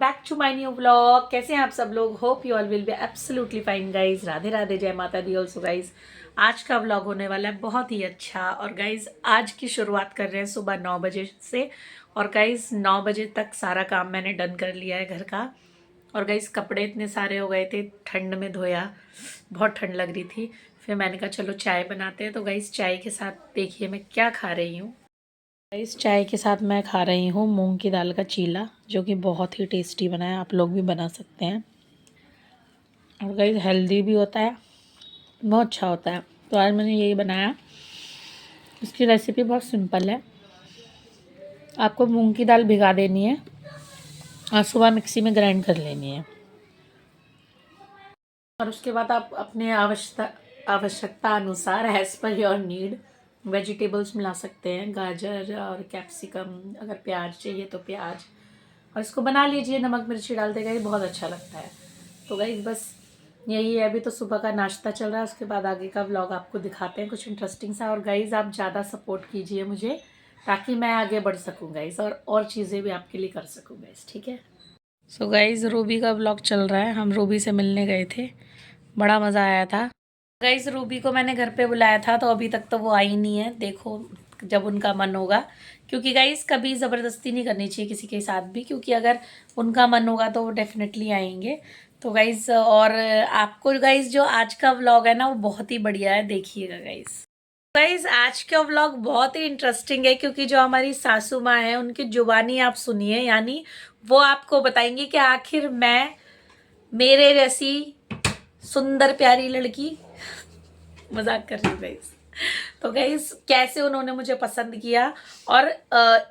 Back to my new vlog. कैसे हैं आप सब लोग? Hope you all will be absolutely fine guys. Radhe Radhe, जय माता दी ऑल्सो गाइज। आज का व्लॉग होने वाला है बहुत ही अच्छा। और गाइज आज की शुरुआत कर रहे हैं सुबह 9 बजे से। और गाइज 9 बजे तक सारा काम मैंने डन कर लिया है घर का। और गाइज कपड़े इतने सारे हो गए थे, ठंड में धोया, बहुत ठंड लग रही थी। फिर मैंने कहा चलो चाय बनाते हैं। तो गाइज चाय के साथ देखिए मैं क्या खा रही हूँ। इस चाय के साथ मैं खा रही हूँ मूंग की दाल का चीला, जो कि बहुत ही टेस्टी बना है। आप लोग भी बना सकते हैं और गाइस हेल्दी भी होता है, बहुत अच्छा होता है। तो आज मैंने यही बनाया। इसकी रेसिपी बहुत सिंपल है। आपको मूंग की दाल भिगा देनी है और सुबह मिक्सी में ग्राइंड कर लेनी है। और उसके बाद आप अपने आवश्यकता अनुसार as per your need vegetables मिला सकते हैं, गाजर और कैप्सिकम, अगर प्याज चाहिए तो प्याज, और इसको बना लीजिए। नमक मिर्ची डाल देगा, ये बहुत अच्छा लगता है। तो गाइस बस यही है। अभी तो सुबह का नाश्ता चल रहा है, उसके बाद आगे का व्लॉग आपको दिखाते हैं कुछ इंटरेस्टिंग सा। और गाइस आप ज़्यादा सपोर्ट कीजिए मुझे, ताकि मैं आगे बढ़ सकूँ गाइस, और चीज़ें भी आपके लिए कर सकूँ गाइस, ठीक है। सो गाइस रूबी का व्लॉग चल रहा है। हम रूबी से मिलने गए थे, बड़ा मज़ा आया था। गाइस रूबी को मैंने घर पे बुलाया था, तो अभी तक तो वो आई नहीं है। देखो जब उनका मन होगा, क्योंकि गाइस कभी ज़बरदस्ती नहीं करनी चाहिए किसी के साथ भी, क्योंकि अगर उनका मन होगा तो वो डेफिनेटली आएंगे। तो गाइस और आपको गाइस जो आज का व्लॉग है ना, वो बहुत ही बढ़िया है, देखिएगा गाइस। गाइस आज का व्लॉग बहुत ही इंटरेस्टिंग है, क्योंकि जो हमारी सासू माँ है उनकी जुबानी आप सुनिए। यानी वो आपको बताएंगे कि आखिर मैं, मेरे जैसी सुंदर प्यारी लड़की, मजाक कर रही हूँ गाइस, तो गाइस कैसे उन्होंने मुझे पसंद किया, और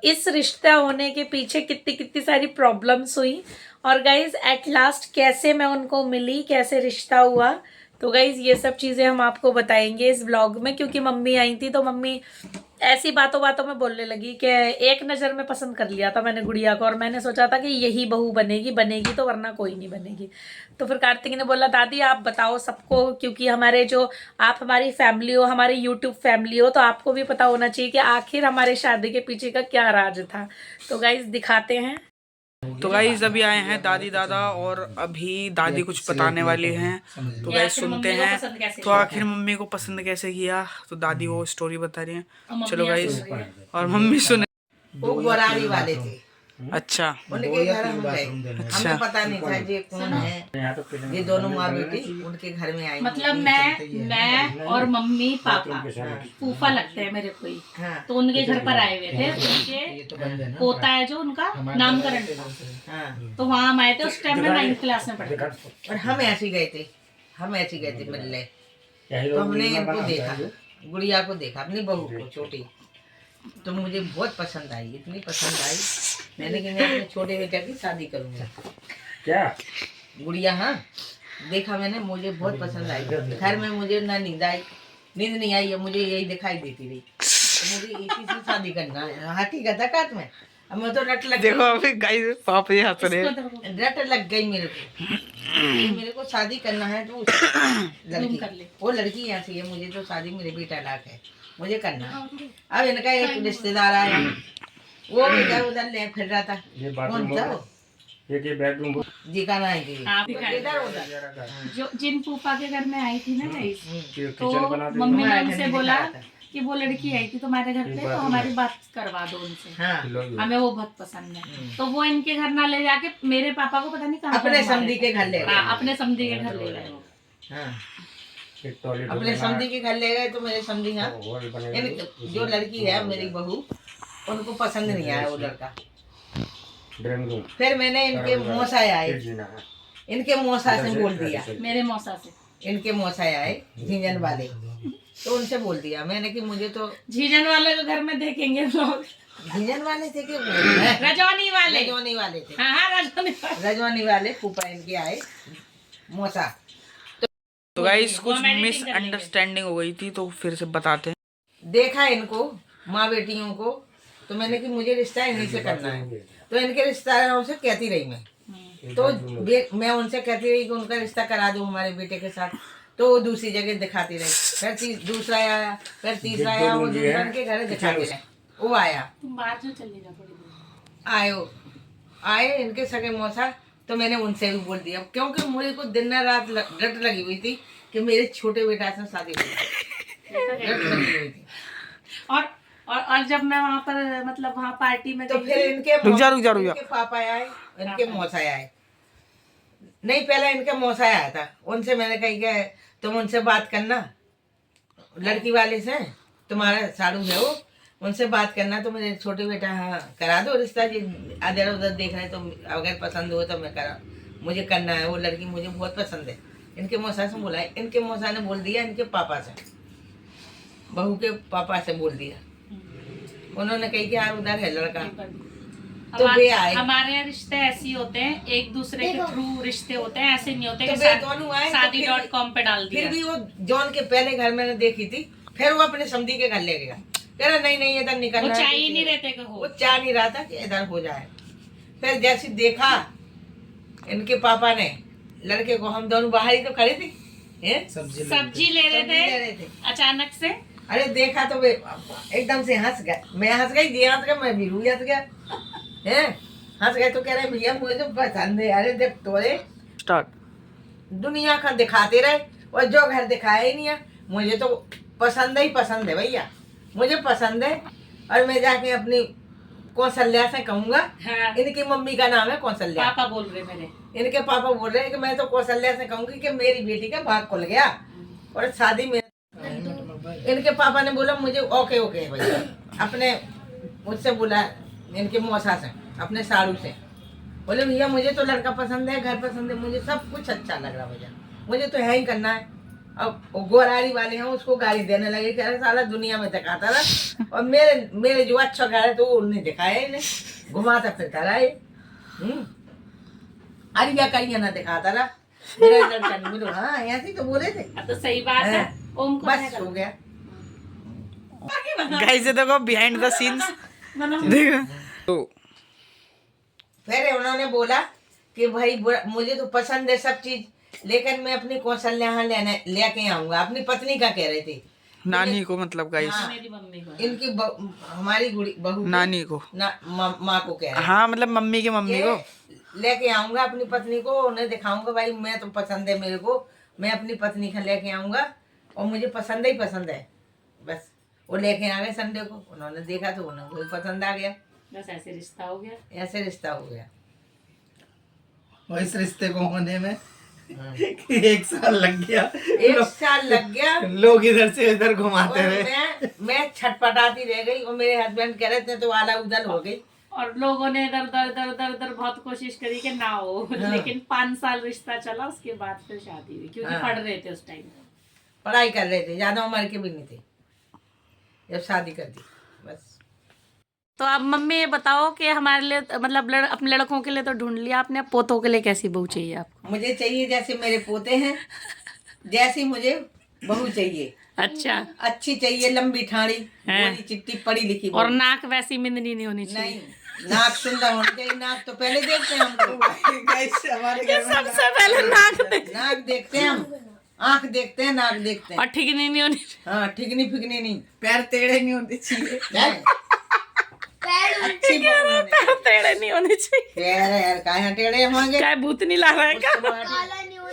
इस रिश्ता होने के पीछे कितनी कितनी सारी प्रॉब्लम्स हुई, और गाइस एट लास्ट कैसे मैं उनको मिली, कैसे रिश्ता हुआ। तो गाइस ये सब चीज़ें हम आपको बताएंगे इस व्लॉग में। क्योंकि मम्मी आई थी, तो मम्मी ऐसी बातों बातों में बोलने लगी कि एक नज़र में पसंद कर लिया था मैंने गुड़िया को, और मैंने सोचा था कि यही बहू बनेगी, बनेगी तो, वरना कोई नहीं बनेगी। तो फिर कार्तिक ने बोला दादी आप बताओ सबको, क्योंकि हमारे जो, आप हमारी फैमिली हो, हमारी यूट्यूब फैमिली हो, तो आपको भी पता होना चाहिए कि आखिर हमारे शादी के पीछे का क्या राज था। तो गाइस दिखाते हैं। तो गाइस अभी आए हैं दादी दादा, और अभी दादी कुछ बताने वाली हैं। तो गाइस सुनते हैं तो आखिर मम्मी को पसंद कैसे किया। तो दादी वो स्टोरी बता रही हैं, चलो गाइस। और मम्मी सुने। वो गोरारी वाले थे। अच्छा उनके घर हम गए। अच्छा। हमें पता नहीं था ये कौन है। ये दोनों माँ बेटी उनके घर में आई। मतलब मैं और मम्मी पापा, फूफा लगते हैं मेरे कोई, तो उनके घर पर आए हुए थे। उनके पोता है जो, उनका नामकरण था, तो वहाँ हम आए थे। उस टाइम में 9th क्लास में पढ़ते थे। और हम ऐसे गए थे, मिलने। तो हमने इनको देखा, गुड़िया को देखा, अपनी बहू को छोटी। तो मुझे बहुत पसंद आई, इतनी पसंद आई मैंने कि मैं अपने छोटे बेटे की शादी करूंगा। क्या गुड़िया? हाँ देखा मैंने, मुझे बहुत पसंद आई। घर में मुझे ना नींद नहीं आई है, मुझे यही दिखाई देती रही। तो मुझे इसी से शादी करना है। हाँ ठीक है था में। अब मैं तो रट लग देखो अभी गाइस पापा ये हंस रहे हैं। रट लग गई मेरे को। मेरे को शादी करना है तो लड़की, वो लड़की ऐसी है, मुझे तो शादी मेरे बेटा लाख है, मुझे करना। अब इनका एक रिश्तेदार आया, वो भी इधर उधर ले फिर रहा था। कौन था वो? ये बेडरूम जी का ना इधर उधर। जो जिन फूफा के घर में आई थी ना गाइस, तो मम्मी ने उनसे बोला कि वो लड़की आई थी तुम्हारे घर पे, तो हमारी बात करवा दो उनसे। हाँ। हमें वो बहुत पसंद है। तो वो इनके घर ना ले जाके मेरे पापा को पता नहीं कहाँ अपने समधी के घर ले गए। अपने समधी के घर ले गए वो। अपने समधी के घर ले गए। तो मेरे समधी, हाँ जो लड़की है मेरी बहू, उनको पसंद नहीं आया वो लड़का। फिर मैंने इनके मौसा आए, इनके मौसा से बोल दिया, मेरे मौसा से, इनके मौसा आए झींझन वाले, तो उनसे बोल दिया मैंने कि मुझे तो। झींझन वाले को घर में देखेंगे लोग। झींझन वाले थे कि रजवानी वाले? रजवानी वाले थे। हाँ रजवानी वाले फूफा इनके आए मौसा। तो गाइस कुछ मिसअंडरस्टैंडिंग हो गई थी, तो फिर से बताते हैं। देखा इनको माँ बेटियों को, तो मैंने कि मुझे रिश्ता इन्हीं से करना है। तो इनके रिश्तेदारों से कहती रही मैं, तो मैं उनसे कहती रही कि उनका रिश्ता करा दूं हमारे बेटे के साथ। तो वो दूसरी जगह दिखाती रही, फिर दूसरा आया, फिर तीसरा आया, वो दूसरा के घर दिखाते रहे। वो आया, तुम बाहर जो चले जाओ थोड़ी देर। आए इनके सगे मौसा तो मैंने उनसे भी बोल दिया, क्योंकि मुझे को दिन रात रट लगी हुई थी कि मेरे छोटे बेटा से शादी हो रट लगी हुई थी। और जब मैं वहाँ पर मतलब वहाँ पार्टी में तो फिर इनके इनके पापा आए, इनके मौसा आए, नहीं पहले इनके मौसा आया था। उनसे मैंने कही कि तुम उनसे बात करना, लड़की वाले से, तुम्हारा साड़ू है वो, उनसे बात करना तो मेरे छोटे बेटा हाँ करा दो रिश्ता, जी इधर उधर देख रहे तो अगर पसंद हो तो मैं करा, मुझे करना है, वो लड़की मुझे बहुत पसंद है। इनके मौसा से बोला, इनके मौसा ने बोल दिया इनके पापा से, बहू के पापा से बोल दिया। उन्होंने कही कि यार उधर है लड़का, तो वे आए। हमारे यहाँ रिश्ते ऐसे ही होते हैं, एक दूसरे के थ्रू रिश्ते होते हैं, ऐसे नहीं होते तो कि दोनों आए, शादी.com पे डाल दिया। फिर भी वो जॉन के पहले घर मैंने देखी थी, फिर वो अपने समधी के घर ले गया, कह रहा नहीं इधर निकलना, वो चाह ही नहीं रहते कि हो, वो चाह नहीं रहा था कि इधर हो जाए। फिर जैसे देखा इनके पापा ने लड़के को, हम दोनों बाहर ही तो खड़े थे, सब्जी ले रहे थे, अचानक से अरे देखा तो वे एकदम से हंस गए, मैं हंस गई, ये हंस गया, मैं भी हंस गया, है हंस गए। तो कह रहे भैया मुझे तो पसंद है। अरे देख तोरे स्टार्ट दुनिया का दिखाते रहे और जो घर दिखाया ही नहीं है, मुझे तो पसंद ही पसंद है भैया, मुझे पसंद है। और मैं जाके अपनी कौशल्या से कहूंगा, हाँ। इनकी मम्मी का नाम है कौशल्या, पापा बोल रहे मेरे, इनके पापा बोल रहे हैं कि मैं तो कौशल्या से कहूंगी कि मेरी बेटी का भाग खुल गया और शादी में। इनके पापा ने बोला मुझे ओके ओके भैया, अपने मुझसे बोला इनके मौसा से, अपने साड़ू से बोले भैया मुझे तो लड़का पसंद है, घर पसंद है, मुझे सब कुछ अच्छा लग रहा भैया, मुझे तो है ही करना है। अब वो गोरारी वाले हैं उसको गाली देने लगे, कह रहे साला दुनिया में दिखाता रहा, और मेरे जो अच्छा घर है तो वो उन्हें दिखाया ही नहीं, घुमाता फिरता रहा ये, अरिया करिया ना दिखाता रहा, मेरा लड़का नहीं बोलो। हाँ ऐसे तो बोले थे, तो सही बात है, बस हो गया। गाइस ये देखो बिहाइंड द सीन्स देखो। तो फिर उन्होंने बोला कि भाई मुझे तो पसंद है सब चीज, लेकिन मैं अपनी कौशल्या यहाँ लेके आऊंगा। अपनी पत्नी का कह रहे थे, नानी को मतलब गाइस, हाँ, मेरी मम्मी को, इनकी हमारी बहू नानी को, माँ को कह रहे हाँ मतलब मम्मी की मम्मी को लेके आऊंगा अपनी पत्नी को, उन्हें दिखाऊंगा भाई मैं तो पसंद है मेरे को, मैं अपनी पत्नी का लेके आऊंगा और मुझे पसंद ही पसंद है। बस वो लेके आ गए संडे को, उन्होंने देखा तो उन्हें कोई पसंद आ गया, बस ऐसे रिश्ता हो गया, ऐसे रिश्ता हो गया। और इस रिश्ते को होने में 1 साल लग गया, 1 साल लग गया, लोग इधर से इधर घुमाते और रहे। मैं छटपटाती रह गई और मेरे हस्बैंड कह रहे थे तो आला उदल हो गई, और लोगों ने इधर उधर इधर उधर उधर बहुत कोशिश करी कि ना हो, लेकिन 5 साल रिश्ता चला, उसके बाद फिर शादी हुई, क्योंकि पढ़ रहे थे उस टाइम, पढ़ाई कर रहे थे, ज्यादा उम्र के भी नहीं थे, जब शादी कर दी बस। तो अब मम्मी ये बताओ कि हमारे लिए मतलब अपने लड़कों के लिए तो ढूंढ लिया आपने, अब पोतों के लिए कैसी बहू चाहिए आपको? मुझे चाहिए जैसे मेरे पोते हैं, जैसी मुझे बहू चाहिए, अच्छा, अच्छी चाहिए, लंबी ठाड़ी, गोरी चिट्टी, पढ़ी लिखी, और नाक वैसी मिंदनी नहीं होनी चाहिए? नहीं, नाक सुंदर होनी चाहिए, नाक तो पहले देखते हैं हम लोग। हमारे घर में सबसे पहले नाक नाक देखते हैं हम, आंख देखते हैं, नाक देखते हैं, और ठिकनी नहीं होनी, हाँ ठिकनी फिकनी नहीं, पैर टेढ़े नहीं होने चाहिए, नहीं। अच्छी बहू होनी चाहिए। टेढ़े नहीं होने चाहिए, पैर यार कहाँ टेढ़े होंगे, क्या भूत नहीं ला रहा है क्या?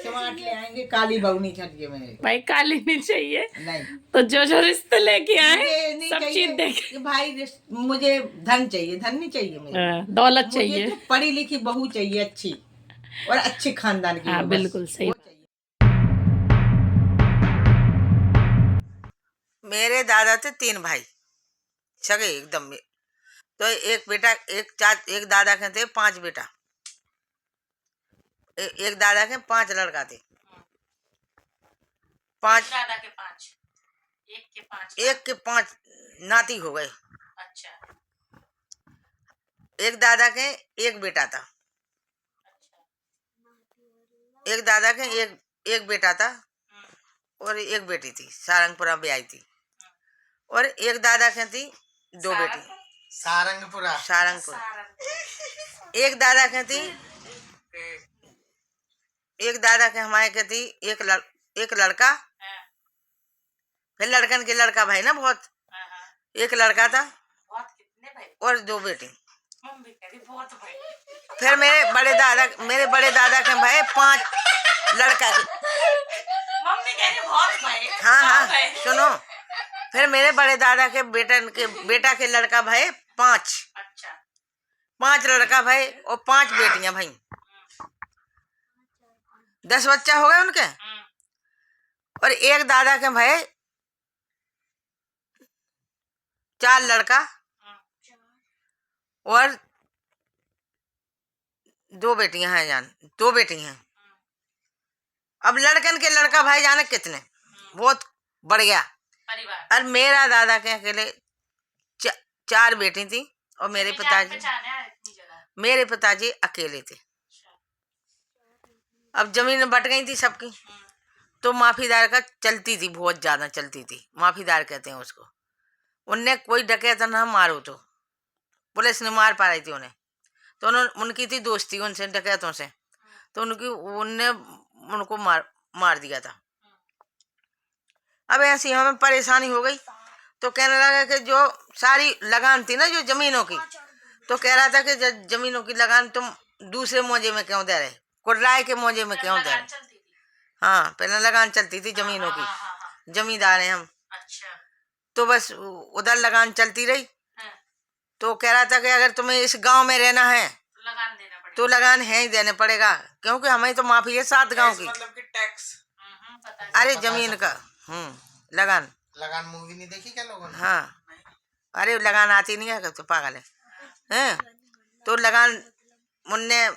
समाट ले आएंगे, काली बहू नहीं चाहिए मेरे, भाई काली नहीं चाहिए, नहीं। तो जो रिश्ते लेके आए मुझे नहीं सब चाहिए चीज देख, कि भाई मुझे धन चाहिए, धन नहीं चाहिए मुझे, दौलत मुझे चाहिए, तो पढ़ी लिखी बहू चाहिए, अच्छी और अच्छे खानदान की, हाँ बस। बिल्कुल सही। वो चाहिए। मेरे दादा थे 3 भाई सगे एकदम में, तो एक बेटा, एक दादा के थे 5 बेटा, एक दादा के 5 लड़का थे, 5 दादा के 5, एक के 5 नाती हो गए। अच्छा, एक दादा के एक बेटा था, एक दादा के एक बेटा था और एक बेटी थी, सारंगपुरा ब्याई थी, और एक दादा के थी 2 बेटी, सारंगपुर, एक दादा के थी, एक दादा के हमारे के थी एक लड़का, फिर लड़कन के लड़का भाई ना बहुत, एक लड़का था और 2 बेटी, फिर मेरे बड़े दादा के भाई 5 लड़का के। मम्मी कह रही बहुत भाई। हाँ हाँ सुनो, फिर मेरे बड़े दादा के बेटा के लड़का भाई 5। अच्छा 5 लड़का भाई और 5 बेटियां भाई। 10 बच्चा हो गए उनके। और एक दादा के भाई 4 लड़का और 2 बेटियां हैं जान, 2 बेटी हैं। अब लड़कन के लड़का भाई जाने कितने, बहुत बढ़ गया परिवार। और मेरा दादा के अकेले 4 बेटी थी और मेरे पिताजी अकेले थे। अब जमीन बट गई थी सबकी, तो माफीदार का चलती थी, बहुत ज्यादा चलती थी। माफीदार कहते हैं उसको। उनने कोई डकैता ना मारो तो पुलिस ने मार पा रही थी उन्हें, तो उनकी थी दोस्ती उनसे, डकैतों से, तो उनने उनको मार दिया था। अब ऐसी हमें परेशानी हो गई, तो कहने लगा कि जो सारी लगान थी ना जो जमीनों की, तो कह रहा था कि जमीनों की लगान तुम दूसरे मौजे में क्यों दे रहे, कुर्राए के मौजे में क्यों दे रहे। हाँ पहले लगान चलती थी जमीनों की, जमींदार हैं हम। तो बस उधर लगान चलती रही। तो कह रहा था कि अगर तुम्हें इस गांव में रहना है तो लगान है ही देने पड़ेगा, क्योंकि हमें तो माफी है 7 गांव की। मतलब कि टैक्स। अरे जमीन का लगान मूवी नहीं देखी क्या लोगों ने? हाँ अरे लगान आती नहीं है तो पागल है। तो लगान मुन्ने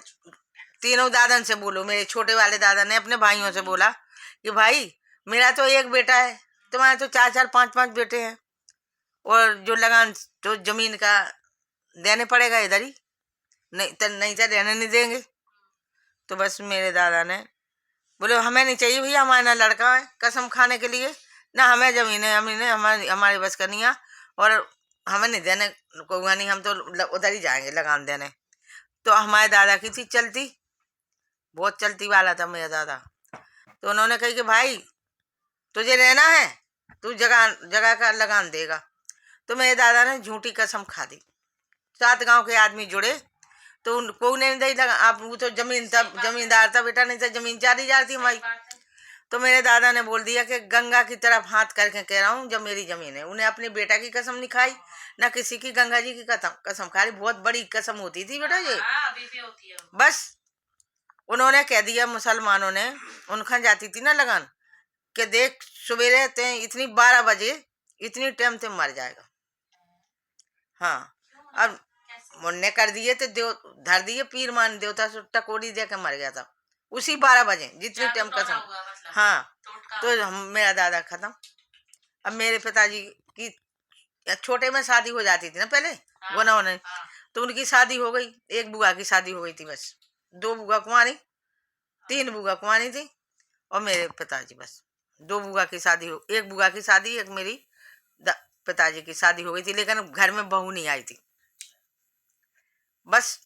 तीनों दादन से बोलो, मेरे छोटे वाले दादा ने अपने भाइयों से बोला कि भाई मेरा तो एक बेटा है, तुम्हारे तो 4-4 5-5 बेटे हैं, और जो लगान तो जमीन का देने पड़ेगा इधर ही, नहीं तो रहने नहीं देंगे। तो बस मेरे दादा ने बोले हमें नहीं चाहिए भैया, हमारा ना लड़का है कसम खाने के लिए, ना हमें जमीन है हमारी बस करनी है, और हमें नहीं देने को नहीं, हम तो उधर ही जाएंगे लगान देने। तो हमारे दादा की थी चलती, बहुत चलती वाला था मेरा दादा। तो उन्होंने कही कि भाई तुझे रहना है, तू जगह का लगान देगा। तो मेरे दादा ने झूठी कसम खा दी। 7 गांव के आदमी जुड़े तो उनको नहीं दी लगा। आप वो तो जमींदार था बेटा, नहीं तो जमीन 4,000 थी हमारी। तो मेरे दादा ने बोल दिया कि गंगा की तरफ हाथ करके कह रहा हूँ जब मेरी जमीन है। उन्हें अपने बेटा की कसम नहीं खाई, ना किसी की, गंगा जी की कसम खा रही। बहुत बड़ी कसम होती थी बेटा ये। बस उन्होंने कह दिया, मुसलमानों ने, उनका जाती थी ना लगान, कि देख सवेरे इतनी 12 बजे इतनी टाइम से मर जाएगा। हाँ अब मुन्ने कर दिए थे, धर दिए पीर मान देवता से टकोरी दे के मर गया था उसी 12 बजे जितनी टाइम कसम। हाँ तो मेरा दादा खत्म। अब मेरे पिताजी की छोटे में शादी हो जाती थी ना पहले गुना होने, तो उनकी शादी हो गई। 1 बुआ की शादी हो गई थी बस, 2 बुआ कुंवारी, 3 बुआ कुंवारी थी, और मेरे पिताजी बस 2 बुआ की शादी हो, 1 बुआ की शादी, एक मेरी पिताजी की शादी हो गई थी, लेकिन घर में बहू नहीं आई थी। बस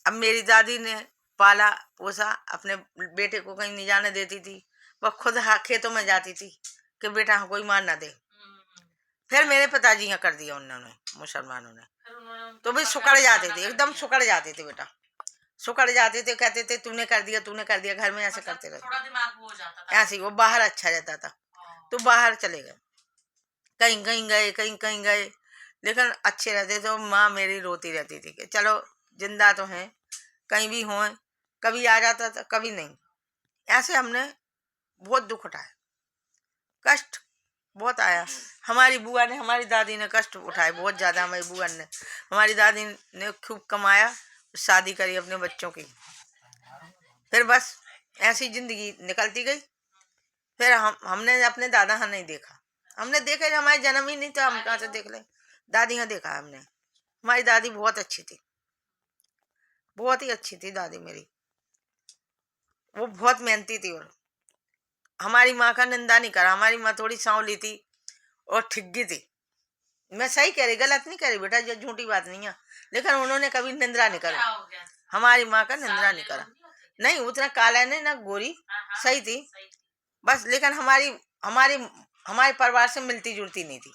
अब मेरी दादी ने पाला पोसा, अपने बेटे को कहीं नहीं जाने देती थी, वह खुद खेतों में जाती थी कि बेटा कोई मार ना दे। फिर मेरे पिताजी यहाँ कर दिया उन्होंने, मुसलमानों ने, तो भी सुकड़ जाते थे, एकदम सुकड़ जाते थे बेटा, सुकड़ जाते थे। कहते थे तूने कर दिया, घर में ऐसे करते रहे। थोड़ा दिमाग वो हो जाता था। ऐसे वो बाहर अच्छा रहता था, तो बाहर चले गए, कहीं कहीं गए, लेकिन अच्छे रहते थे। माँ मेरी रोती रहती थी कि चलो जिंदा तो हैं, कहीं भी हों, कभी आ जाता था कभी नहीं। ऐसे हमने बहुत दुख उठाया, कष्ट बहुत आया। हमारी बुआ ने, हमारी दादी ने कष्ट उठाए बहुत ज्यादा। हमारी दादी ने खूब कमाया, शादी करी अपने बच्चों की, फिर बस ऐसी जिंदगी निकलती गई। फिर हमने अपने दादा हाँ नहीं देखा, हमने देखा हमारे जन्म ही नहीं था, हम कहाँ से देख ले। दादी हाँ देखा हमने। हमारी दादी बहुत अच्छी थी, बहुत ही अच्छी थी दादी मेरी, वो बहुत मेहनती थी। और हमारी माँ का निंदा नहीं करा। हमारी माँ थोड़ी सांवली थी और ठिग्गी थी। मैं सही कह रही, गलत नहीं कह रही बेटा, जो झूठी बात नहीं है, लेकिन उन्होंने कभी निंदा नहीं करा। हमारी माँ का निंदा नहीं करा। नहीं उतना काला नहीं ना गोरी, सही थी बस। लेकिन हमारे परिवार से मिलती जुलती नहीं थी,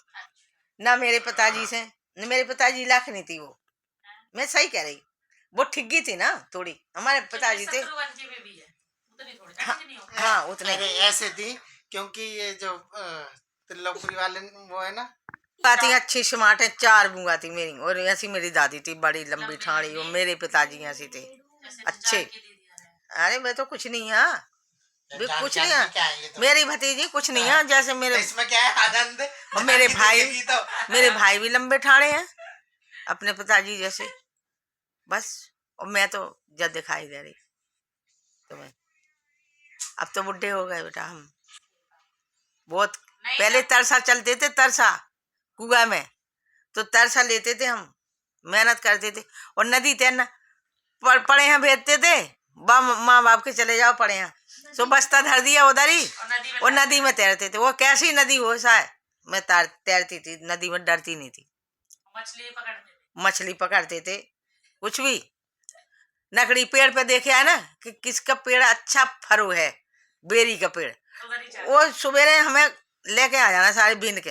ना मेरे पिताजी से। मेरे पिताजी लाख नहीं थी वो, मैं सही कह रही, वो ठीक गई थी ना थोड़ी, हमारे पिताजी थे। हाँ उतने अरे ऐसे थी क्योंकि ये जो त्रिलोकपुरी वाले वो है ना, बुआ थी अच्छी स्मार्ट है, 4 बुआ थी मेरी, और ऐसी मेरी दादी थी बड़ी लंबी ठाड़ी, और मेरे पिताजी ऐसे थे अच्छे। अरे मैं तो कुछ नहीं है, भी कुछ नहीं है, मेरी भतीजी कुछ नहीं है, जैसे मेरे इसमें क्या है आनंद। और मेरे भाई भी लंबे ठाड़े हैं अपने पिताजी जैसे, बस। और मैं तो जब दिखाई दे रही तुम्हें, अब तो बुढ़े हो गए बेटा हम। बहुत पहले तरसा चलते थे, तरसा कुआ में, तो तरसा लेते थे हम, मेहनत करते थे, और नदी तैरना पड़े हैं भेजते थे, माँ बाप के चले जाओ पड़े हैं, सो बस्ता धर दिया उधर ही, और नदी में तैरते थे। वो कैसी नदी हो शायद, मैं तैरती थी नदी में, डरती नहीं थी। मछली पकड़ते थे, कुछ भी। नकड़ी पेड़ पे देखे है ना कि किसका पेड़ अच्छा फरो है, बेरी का पेड़, वो सवेरे हमें लेके आ जाना सारे बीन के,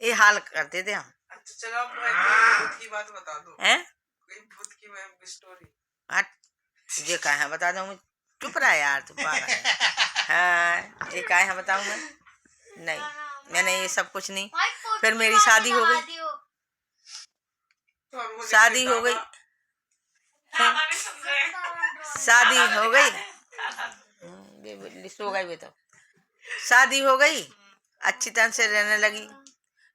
ये हाल करते थे हम। अच्छा चलो अब भूत की बात बता दो। हैं? कोई भूत की मैं स्टोरी। हट, ये क्या है बता दूं, चुप रहा यार तू पागल है। हाँ ये क्या है बताऊं मैं, नहीं मैंने ये सब कुछ नहीं। फिर मेरी शादी हो गई, शादी हो गई, शादी हो गई, सो गई भी तो, शादी हो गई, अच्छी तरह से रहने लगी।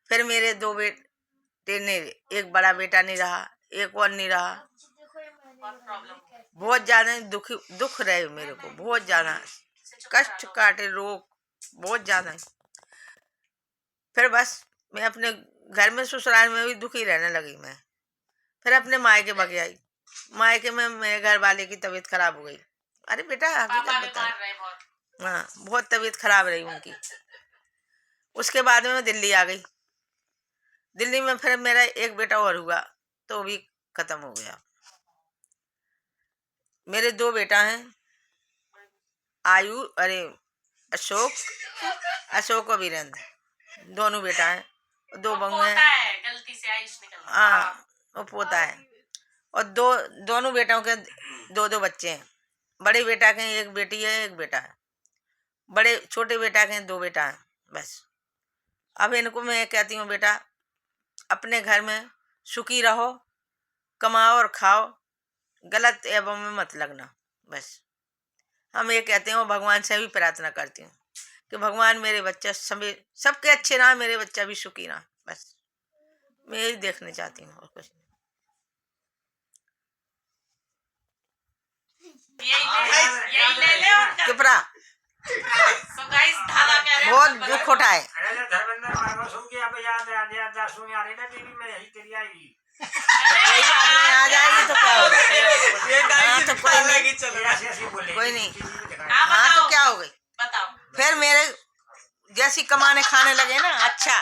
फिर मेरे 2 बेटे ने, एक बड़ा बेटा नहीं रहा, एक और नहीं रहा, बहुत ज्यादा दुख रहे मेरे को, बहुत ज्यादा कष्ट काटे, रोग बहुत ज्यादा। फिर बस मैं अपने घर में, ससुराल में भी दुखी रहने लगी मैं। फिर अपने मायके भाग आई, मायके में मेरे घर वाले की तबीयत खराब हो गई। अरे बेटा हकीकत बता, हाँ बहुत तबीयत खराब रही उनकी। उसके बाद में मैं दिल्ली आ गई, दिल्ली में फिर मेरा एक बेटा और हुआ, तो वो भी खत्म हो गया। मेरे 2 बेटा हैं, आयु अरे अशोक और वीरेंद्र, दोनों बेटा हैं, 2 बहू हैं। हाँ वो पोता है, और दोनों बेटाओं के 2 बच्चे हैं। बड़े बेटा के एक बेटी है, एक बेटा है। बड़े छोटे बेटा के 2 बेटा हैं बस। अब इनको मैं कहती हूँ बेटा अपने घर में सुखी रहो, कमाओ और खाओ, गलत एवं में मत लगना, बस। हम ये कहते हैं, भगवान से भी प्रार्थना करती हूँ कि भगवान मेरे बच्चा सबके अच्छे रहा, मेरे बच्चा भी सुखी रहा, बस मैं यही देखने चाहती हूँ और कुछ नहीं। चुप रहा, बहुत दुख उठाए। आ जाएगी तो क्या होगा, हाँ तो कोई नहीं, हाँ तो क्या हो गई। फिर मेरे जैसी कमाने खाने लगे ना, अच्छा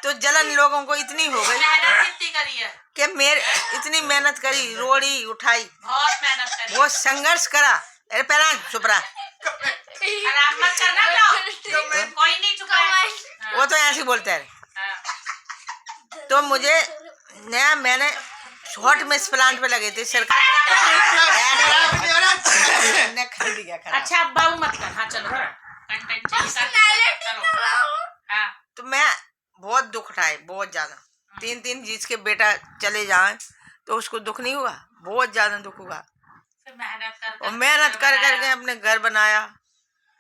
तो जलन लोगों को इतनी हो गई कि मेरे इतनी मेहनत करी, रोड़ी उठाई, वो संघर्ष करा। अरे पहला चुप रहा, वो तो ऐसे बोलते हैं। तो मुझे नया मैंने शॉर्ट में इस प्लांट पे लगे थे सरकार ने खरीद दिया। अच्छा अब बाबू मत कर, हाँ चलो कंटेंट हाँ। तो मैं बहुत दुख उठाए, बहुत ज्यादा। 3 जिसके बेटा चले जाए तो उसको दुख नहीं हुआ, बहुत ज्यादा दुख हुआ। मेहनत कर करके अपने घर बनाया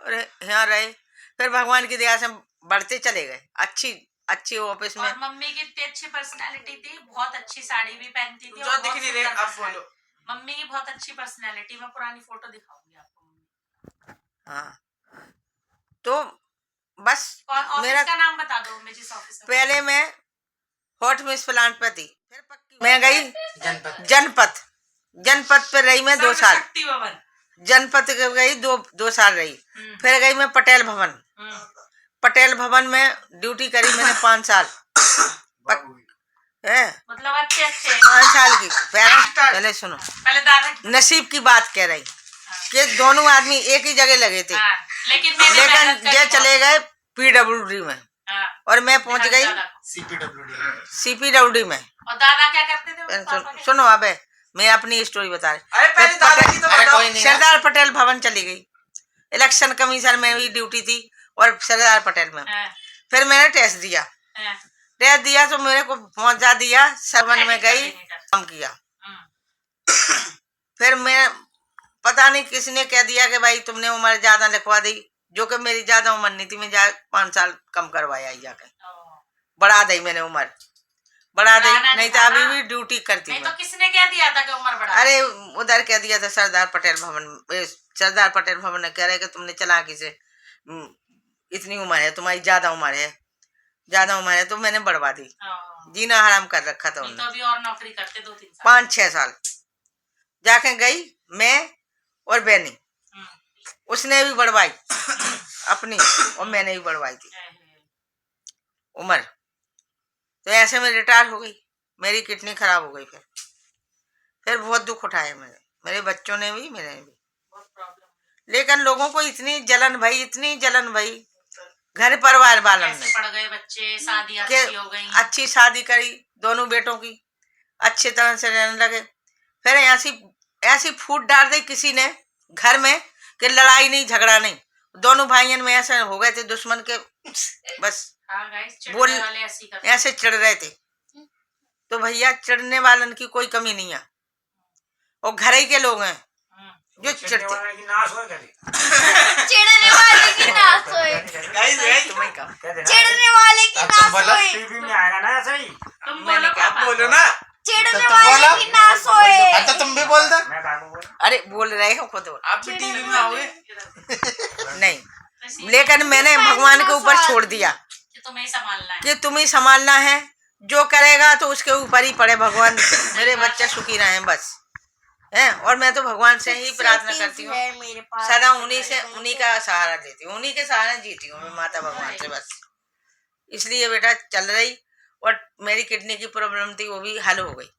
और यहाँ रहे। फिर भगवान की दया से बढ़ते चले गए, अच्छी ऑफिस में। और मम्मी की इतनी अच्छी पर्सनालिटी थी, बहुत अच्छी साड़ी भी पहनती थी, जो दिख नहीं रहे अब बोलो। मम्मी की बहुत अच्छी पर्सनालिटी, मैं पुरानी फोटो दिखाऊंगी आपको। हाँ तो बस मेरा का नाम बता दो, मैं जिस ऑफिस पहले मैं हॉट मिस प्लांट पे थी, फिर पक्की मैं गई जनपद पे रही मैं 2 साल। जनपद गई 2 साल रही। फिर गई मैं पटेल भवन में ड्यूटी करी मैंने 5 साल। मतलब अच्छे 5 साल की। पहले सुनो, पहले नसीब की बात कह रही कि दोनों आदमी एक ही जगह लगे थे। लेकिन ये चले गए PWD में और मैं पहुंच गई CPWD में। और दादा क्या करते थे उनके पापा के? सुनो अबे मैं अपनी स्टोरी बता रही। अरे पहले दादा की तो बताओ। सरदार पटेल भवन चली गई, इलेक्शन कमीशन में भी ड्यूटी थी और सरदार पटेल में। फिर मैंने टेस्ट दिया, तो मेरे को पहुंचा दिया सरवन में गई, काम किया। फिर मैं पता नहीं किसने कह दिया कि भाई तुमने उम्र ज्यादा लिखवा दी, जो कि मेरी ज्यादा उम्र नहीं थी, मैं 5 साल कम करवाया जाके, बढ़ा दी मैंने उम्र, बढ़ा दी, नहीं तो अभी भी ड्यूटी करती हूँ। तो किसने क्या दिया था कि उम्र बढ़ा? अरे उधर कह दिया था सरदार पटेल भवन, सरदार पटेल भवन ने कह रहे कि तुमने चालाकी से इतनी उम्र है तुम्हारी, ज्यादा उम्र है तो मैंने बढ़वा दी, जीना हराम कर रखा था उन्होंने। तो अभी और नौकरी करते 2-3 साल, 5-6 साल जाके गई मैं और बहनी, उसने भी बढ़वाई अपनी और मैंने भी बढ़वाई थी उम्र। तो ऐसे में रिटायर हो गई, मेरी किडनी खराब हो गई। फिर बहुत दुख उठाया मैंने, मेरे बच्चों ने भी, मैंने भी। लेकिन लोगों को इतनी जलन भाई घर परिवार वालों ने, पड़ गए बच्चे, शादी अच्छी हो गई, अच्छी शादी करी दोनों बेटों की, अच्छे तरह से रहने लगे। फिर ऐसी फूट डाल दी किसी ने घर में कि लड़ाई नहीं झगड़ा नहीं, दोनों भाइयों में ऐसे हो गए थे दुश्मन के, बस बोल ऐसे चिढ़ रहे थे। तो भैया चिढ़ने वालन की कोई कमी नहीं है, और घर ही के लोग हैं जो चिढ़ते। चिढ़ने वाले की नाश होए। चिढ़ने वाले की नाश होए। टीवी में आएगा ना ऐसा ही। मैंने क्या बोलो ना, चिढ़ने वाले की नाश होए। अच्छा तुम भी बोल दो। मैं क्या बोलूं? अरे बोल रहे हो खुद, आप भी टीवी में आओगे। नहीं, लेकिन मैंने भगवान के ऊपर छोड़ दिया कि तुम्हें संभालना है, कि तुम ही संभालना है, जो करेगा तो उसके ऊपर ही पड़े भगवान, मेरे बच्चे सुखी रहे बस है। और मैं तो भगवान से ही प्रार्थना करती हूँ, सदा उन्हीं का सहारा लेती हूँ, उन्हीं के सहारे जीती हूँ मैं, माता भगवान से बस। इसलिए बेटा चल रही, और मेरी किडनी की प्रॉब्लम थी वो भी हल हो गई।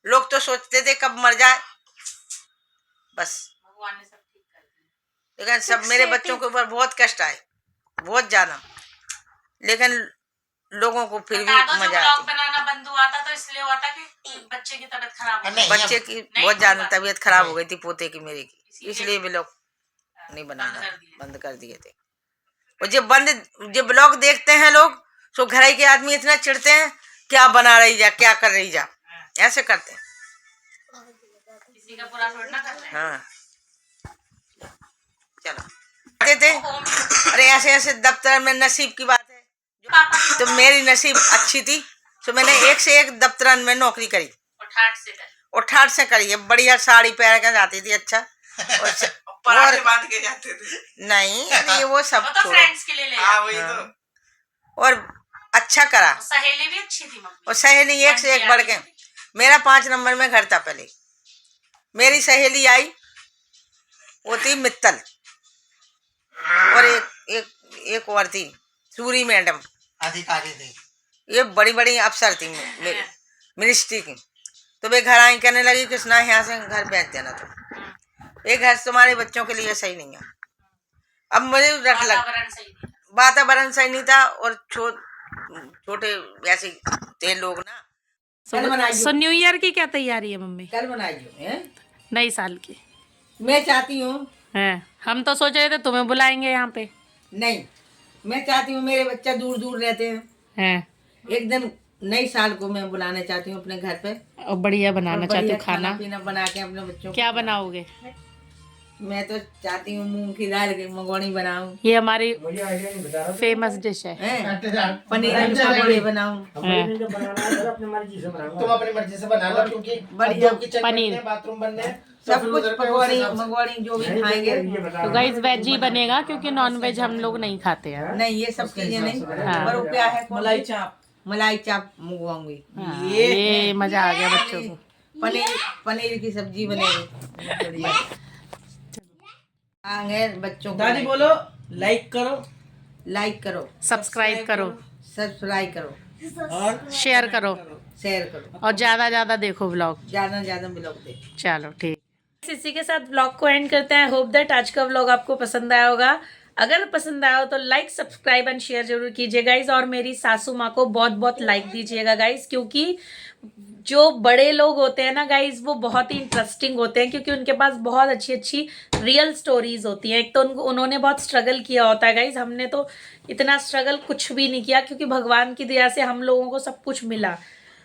लोग तो सोचते थे कब मर जाए, बस भगवान ने सब ठीक कर दिया। लेकिन सब मेरे बच्चों के ऊपर बहुत कष्ट आए, बहुत ज्यादा, लेकिन लोगों को फिर भी मजा ब्लॉग आती। बनाना बंद हुआ था तो इसलिए हुआ था कि बच्चे की तबीयत खराब हो गई। बच्चे की बहुत ज्यादा तबीयत खराब हो गई थी, पोते की मेरे की, इसलिए भी लोग नहीं बनाना बंद कर दिए थे। और जब ब्लॉग देखते हैं लोग तो घर के आदमी इतना चिढ़ते हैं, क्या बना रही जा, क्या कर रही जा, ऐसे करते हैं। किसी का बुरा थोड़ा ना कर रहे हैं। हाँ चलो थे। अरे ऐसे दफ्तर में नसीब की बात है, तो मेरी नसीब अच्छी थी तो मैंने एक से एक दफ्तर में नौकरी करी, और ठाट से करी है। बढ़िया साड़ी पहन के जाती थी, अच्छा और बांध के जाते थे। नहीं अरे वो सब वो तो फ्रेंड्स के लिए ले हाँ वही तो। और अच्छा करा, सहेली भी अच्छी थी मम्मी। और सहेली एक से एक बढ़ के। मेरा 5 नंबर में घर था पहले, मेरी सहेली आई वो थी मित्तल, और एक और थी सूरी मैडम, अधिकारी थी, ये बड़ी बड़ी अफसर थी मिनिस्ट्री की। तो वे घर आई कहने लगी कृष्णा यहाँ से घर बेच देना, तो ये घर तुम्हारे बच्चों के लिए सही नहीं है। अब मुझे रख लग वातावरण सही नहीं था, और छोटे वैसे थे लोग ना। सो न्यू ईयर की क्या तैयारी है मम्मी? कल बनाइए नई साल की। मैं चाहती हूँ, हम तो सोच रहे थे तुम्हें बुलाएंगे यहाँ पे। नहीं मैं चाहती हूँ, मेरे बच्चे दूर दूर रहते हैं, एक दिन नई साल को मैं बुलाना चाहती हूँ अपने घर पे, और बढ़िया बनाना चाहती हूँ खाना पीना बना के अपने बच्चों क्या को। बनाओगे? मैं तो चाहती हूँ मूंग की दाल की मंगोड़ी बनाऊं, ये हमारी मुझे आइडिया नहीं बता रहा। फेमस डिश है। पनीर की मंगोड़ी बनाऊं। अपने जो बनाना है अपनी मर्जी से बनाऊंगा। तुम अपनी मर्जी से बना लो, क्योंकि बढ़िया अब जो किचन पनीर। बनने हैं, बाथरूम बनने हैं, सब कुछ उधर पे पकौड़ी उस हिसाब से। मंगोड़ी जो भी खाएंगे। ये बता तो गाइस वेज ही बनेगा क्योंकि नॉन वेज हम लोग नहीं खाते हैं। नहीं ये सब चीजें नहीं, हाँ। पर वो क्या है, मलाई चाप मंगवाऊंगी, हाँ, ये मजा आ गया बच्चों को। पनीर की सब्जी बनेगी। आगे बच्चों को दादी बोलो लाइक करो, सब्सक्राइब करो, सब्सक्राइब करो, और शेयर करो, करो, और ज्यादा ज्यादा देखो व्लॉग। ज्यादा ज्यादा ब्लॉग दे। चलो ठीक, इसी के साथ व्लॉग को एंड करते हैं। होप दैट आज का व्लॉग आपको पसंद आया होगा। अगर पसंद आया हो तो लाइक सब्सक्राइब एंड शेयर जरूर कीजिए गाइज, और मेरी सासू माँ को बहुत बहुत लाइक दीजिएगा गाइज, क्योंकि जो बड़े लोग होते हैं ना गाइज वो बहुत ही इंटरेस्टिंग होते हैं, क्योंकि उनके पास बहुत अच्छी अच्छी रियल स्टोरीज होती हैं। एक तो उन्होंने बहुत स्ट्रगल किया होता है गाइज, हमने तो इतना स्ट्रगल कुछ भी नहीं किया, क्योंकि भगवान की दया से हम लोगों को सब कुछ मिला,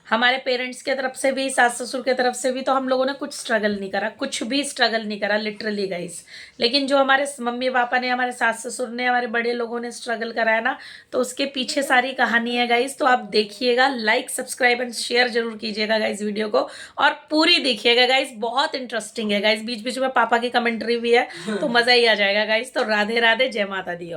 हमारे पेरेंट्स के तरफ से भी, सास ससुर के तरफ से भी, तो हम लोगों ने कुछ स्ट्रगल नहीं करा, कुछ भी स्ट्रगल नहीं करा लिटरली गाइस। लेकिन जो हमारे मम्मी पापा ने, हमारे सास ससुर ने, हमारे बड़े लोगों ने स्ट्रगल कराया ना, तो उसके पीछे सारी कहानी है गाइस। तो आप देखिएगा, लाइक सब्सक्राइब एंड शेयर जरूर कीजिएगा गाइस वीडियो को, और पूरी देखिएगा गाइस, बहुत इंटरेस्टिंग है गाइस। बीच बीच में पापा की कमेंट्री भी है, तो मजा ही आ जाएगा गाइस। तो राधे राधे, जय माता दी।